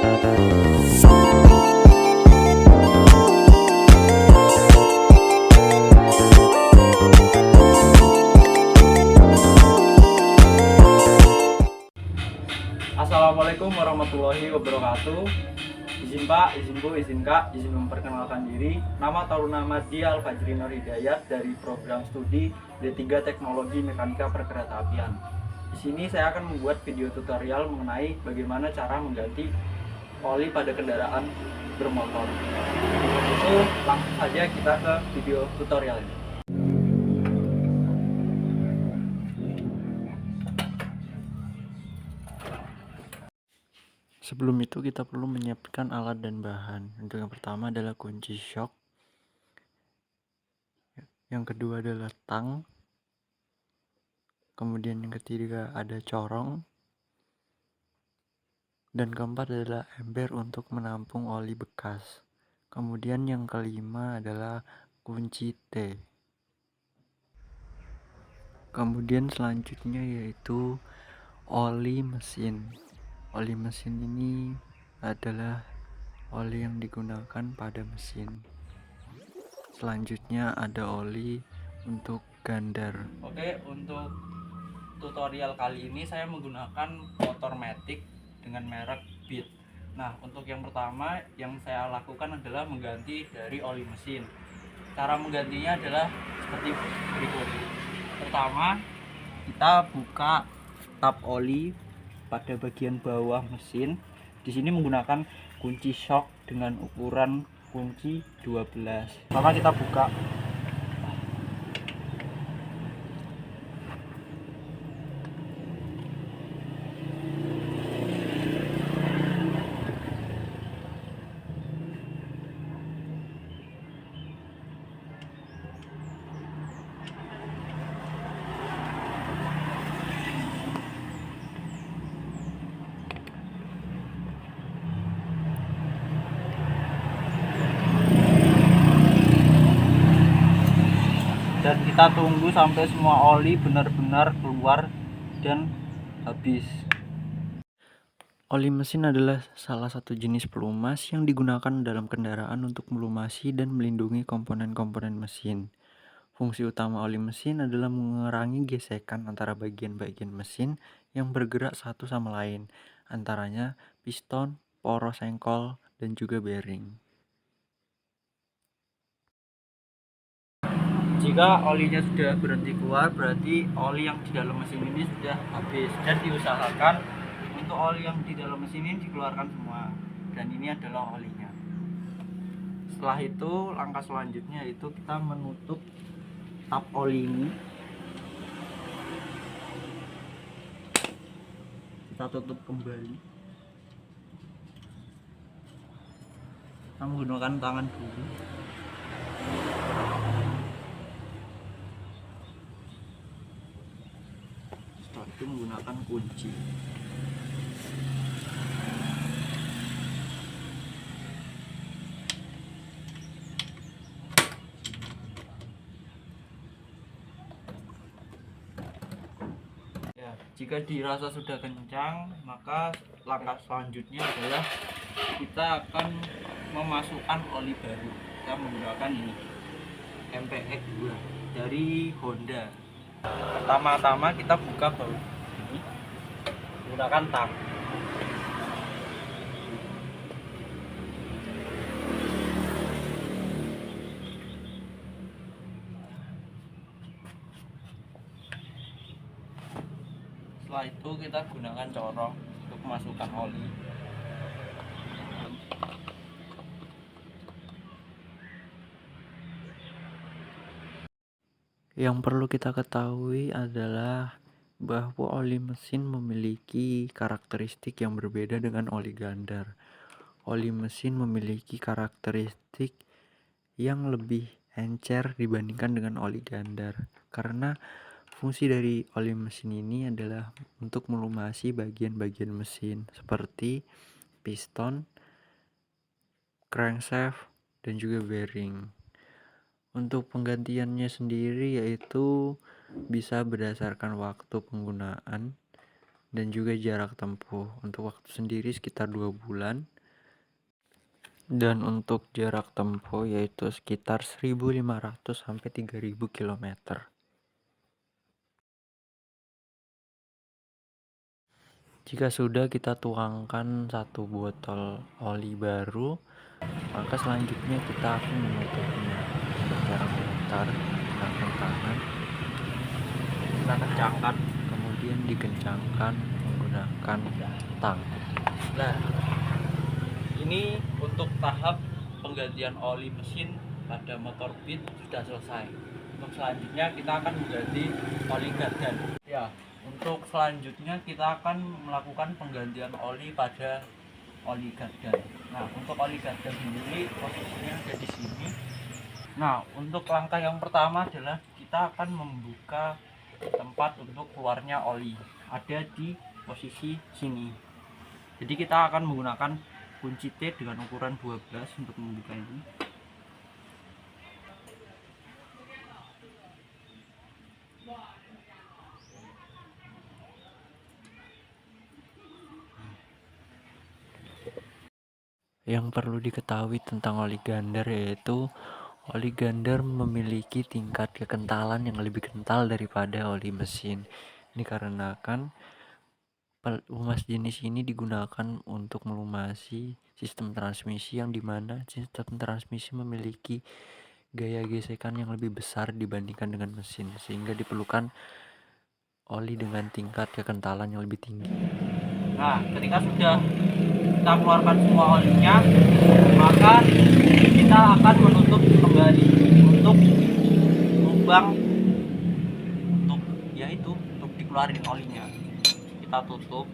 Assalamualaikum warahmatullahi wabarakatuh. Izin Pak, izin Bu, izin Kak, izin memperkenalkan diri. Nama Taruna Madya Al-Fajri Nur Hidayat dari program studi D3 Teknologi Mekanika Perkeretaapian. Di sini saya akan membuat video tutorial mengenai bagaimana cara mengganti oli pada kendaraan bermotor. Itu langsung saja kita ke video tutorial ini. Sebelum itu kita perlu menyiapkan alat dan bahan. Untuk yang pertama adalah kunci shock, yang kedua adalah tang, kemudian yang ketiga ada corong, dan keempat adalah ember untuk menampung oli bekas. Kemudian yang kelima adalah kunci T. Kemudian selanjutnya yaitu oli mesin. Oli mesin ini adalah oli yang digunakan pada mesin. Selanjutnya ada oli untuk gander. Oke, untuk tutorial kali ini saya menggunakan motor Matic dengan merek Beat. Nah, untuk yang pertama yang saya lakukan adalah mengganti dari oli mesin. Cara menggantinya adalah seperti berikut. Pertama, kita buka tap oli pada bagian bawah mesin. Di sini menggunakan kunci shock dengan ukuran kunci 12. Maka kita buka. Dan kita tunggu sampai semua oli benar-benar keluar dan habis. Oli mesin adalah salah satu jenis pelumas yang digunakan dalam kendaraan untuk melumasi dan melindungi komponen-komponen mesin. Fungsi utama oli mesin adalah mengurangi gesekan antara bagian-bagian mesin yang bergerak satu sama lain, antaranya piston, poros engkol, dan juga bearing. Jika olinya sudah berhenti keluar, berarti oli yang di dalam mesin ini sudah habis, dan diusahakan untuk oli yang di dalam mesin ini dikeluarkan semua. Dan ini adalah olinya. Setelah itu, langkah selanjutnya yaitu kita menutup tap oli ini. Kita tutup kembali. Kita menggunakan tangan dulu. Setelah itu menggunakan kunci. Ya, jika dirasa sudah kencang, maka langkah selanjutnya adalah kita akan memasukkan oli baru. Kita menggunakan ini MPX 2 dari Honda. Pertama-tama kita buka baut ini menggunakan tang. Setelah itu kita gunakan corong untuk memasukkan oli. Yang perlu kita ketahui adalah bahwa oli mesin memiliki karakteristik yang berbeda dengan oli gander. Oli mesin memiliki karakteristik yang lebih encer dibandingkan dengan oli gander, karena fungsi dari oli mesin ini adalah untuk melumasi bagian-bagian mesin seperti piston, crankshaft, dan juga bearing. Untuk penggantiannya sendiri yaitu bisa berdasarkan waktu penggunaan dan juga jarak tempuh. Untuk waktu sendiri sekitar 2 bulan, dan untuk jarak tempuh yaitu sekitar 1.500 sampai 3.000 km. Jika sudah kita tuangkan 1 botol oli baru, maka selanjutnya kita akan menutupnya dengan cara memutar menggunakan tangan. Kita kencangkan, Kemudian dikencangkan menggunakan tang. nah ini untuk tahap penggantian oli mesin pada motor Beat sudah selesai. Untuk selanjutnya kita akan mengganti oli gardan. Ya, untuk selanjutnya kita akan melakukan penggantian oli pada oli gardan. Nah, untuk oli gardan sendiri posisinya ada di sini. Nah, untuk langkah yang pertama adalah kita akan membuka tempat untuk keluarnya oli. Ada di posisi sini. Jadi kita akan menggunakan kunci T dengan ukuran 12 untuk membuka ini. Yang perlu diketahui tentang oli gander yaitu oli gander memiliki tingkat kekentalan yang lebih kental daripada oli mesin. Ini dikarenakan pelumas jenis ini digunakan untuk melumasi sistem transmisi, yang dimana sistem transmisi memiliki gaya gesekan yang lebih besar dibandingkan dengan mesin, sehingga diperlukan oli dengan tingkat kekentalan yang lebih tinggi. Nah, ketika sudah kita keluarkan semua olinya, maka kita akan menutup kembali untuk lubang untuk dikeluarin olinya. Kita tutup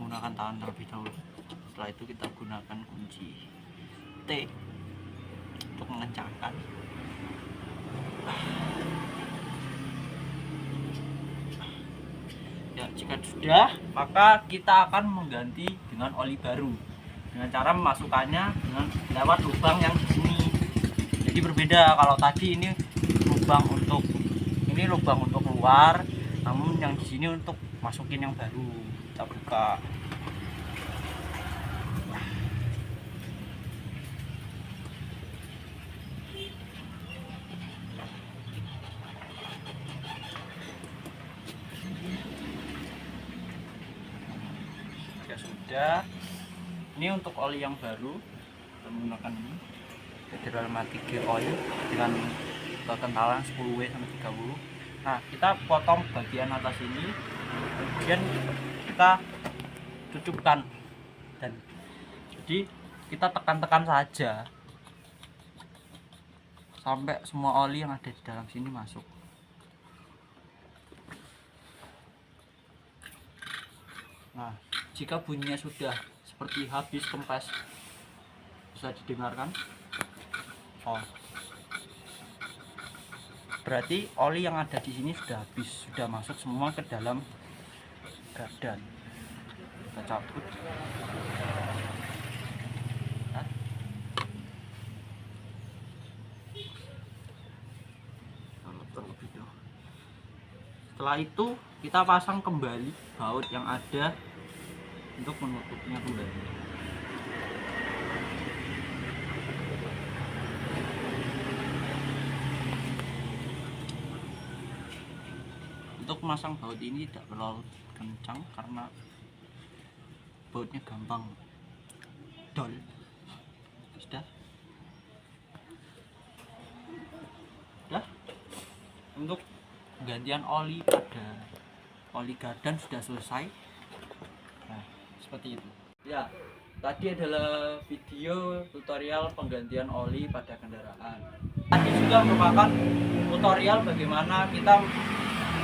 menggunakan tangan terlebih dahulu. Setelah itu kita gunakan kunci T untuk mengencangkan. Ya, jika sudah, maka kita akan mengganti dengan oli baru dengan cara memasukkannya dengan lewat lubang yang di sini. Jadi berbeda, kalau tadi ini lubang untuk keluar, namun yang di sini untuk masukin yang baru. Kita buka. Ya sudah, ini untuk oli yang baru kita menggunakan ini Federal Matic Gear Oil dengan kekentalan 10W sampai 30. Nah, kita potong bagian atas ini, kemudian kita cucupkan, dan jadi kita tekan-tekan saja sampai semua oli yang ada di dalam sini masuk. Nah, jika bunyinya sudah seperti habis kempes, bisa didengarkan. Oh, berarti oli yang ada di sini sudah habis, sudah masuk semua ke dalam gardan. Kita cabut. Setelah itu kita pasang kembali baut yang ada untuk menutupnya kembali. Untuk memasang baut ini tidak terlalu kencang karena bautnya gampang dol. Sudah. Untuk penggantian oli pada oli gardan sudah selesai. Nah, seperti itu ya. Tadi adalah video tutorial penggantian oli pada kendaraan. Tadi juga merupakan tutorial bagaimana kita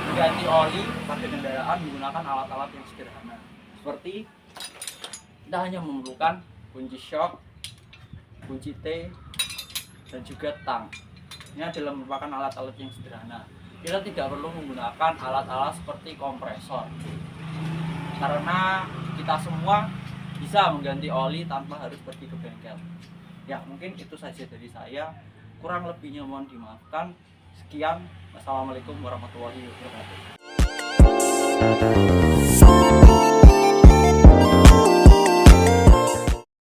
mengganti oli pada kendaraan menggunakan alat-alat yang sederhana, seperti kita hanya memerlukan kunci shock, kunci T, dan juga tang. Ini adalah merupakan alat-alat yang sederhana. Kita tidak perlu menggunakan alat-alat seperti kompresor, karena kita semua bisa mengganti oli tanpa harus pergi ke bengkel. Ya, mungkin itu saja dari saya. Kurang lebihnya mohon dimaafkan. Sekian, wassalamualaikum warahmatullahi wabarakatuh.